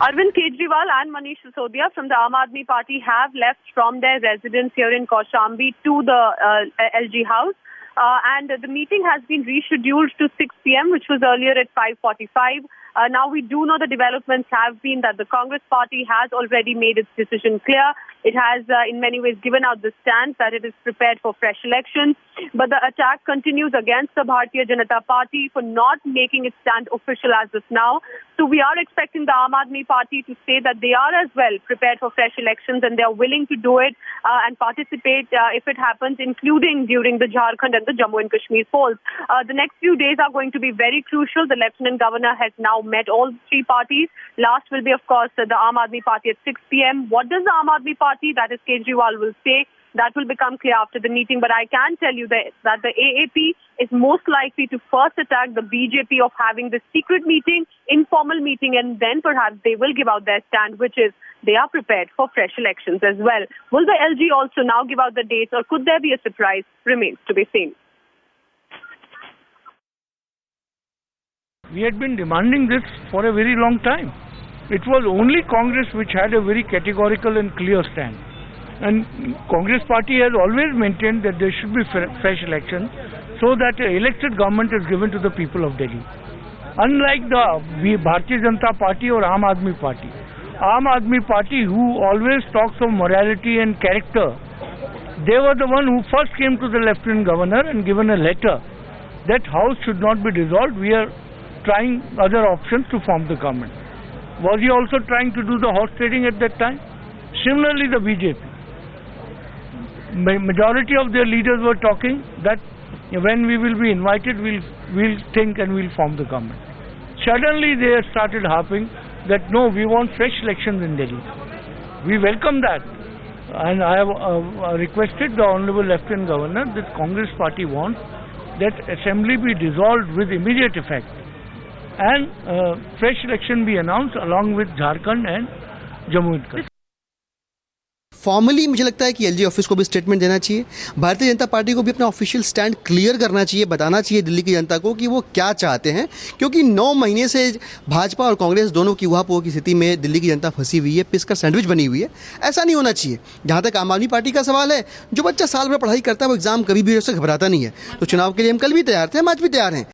Arvind Kejriwal and Manish Sisodia from the Aam Aadmi Party have left from their residence here in Kaushambi to the LG House. And the meeting has been rescheduled to 6 p.m., which was earlier at 5:45. Now we do know the developments have been that the Congress party has already made its decision clear. It has in many ways given out the stance that it is prepared for fresh elections. But the attack continues against the Bharatiya Janata Party for not making its stand official as of now. So we are expecting the Aam Aadmi Party to say that they are as well prepared for fresh elections and they are willing to do it and participate if it happens, including during the Jharkhand and the Jammu and Kashmir polls. The next few days are going to be very crucial. The Lieutenant Governor has now met all three parties. Last will be, of course, the Aam Aadmi Party at 6 p.m. What does the Aam Aadmi Party, that is Kejriwal, will say? That will become clear after the meeting. But I can tell you that the AAP is most likely to first attack the BJP of having this secret meeting, informal meeting, and then perhaps they will give out their stand, which is they are prepared for fresh elections as well. Will the LG also now give out the dates, or could there be a surprise? Remains to be seen. We had been demanding this for a very long time. It was only Congress which had a very categorical and clear stand. And Congress party has always maintained that there should be fresh elections so that an elected government is given to the people of Delhi. Unlike the Bharatiya Janata Party or Aam Aadmi Party. Aam Aadmi Party, who always talks of morality and character, they were the one who first came to the Lieutenant Governor and given a letter that House should not be dissolved. We are trying other options to form the government. Was he also trying to do the horse trading at that time? Similarly, the BJP. Majority of their leaders were talking that when we will be invited, we'll think and we'll form the government. Suddenly they started harping that no, we want fresh elections in Delhi. We welcome that, and I have requested the Honorable Lieutenant Governor that Congress party wants that assembly be dissolved with immediate effect and fresh election be announced along with Jharkhand and Jammu and Kashmir. Formally मुझे लगता है कि LG office को भी statement देना चाहिए, Bharatiya Janata party को भी अपना ऑफिशियल स्टैंड क्लियर करना चाहिए, बताना चाहिए दिल्ली की जनता को कि वो क्या चाहते हैं, क्योंकि 9 महीने से भाजपा और कांग्रेस दोनों की उहापोह की स्थिति में दिल्ली की जनता फंसी हुई है, पिस कर सैंडविच बनी हुई है। ऐसा नहीं होना चाहिए। जहाँ तक आम आदमी पार्टी का सवाल है, जो बच्चा साल भर पढ़ाई करता है वो एग्जाम कभी भी उससे घबराता नहीं है। तो चुनाव के लिए हम कल भी तैयार थे, हम आज भी तैयार हैं।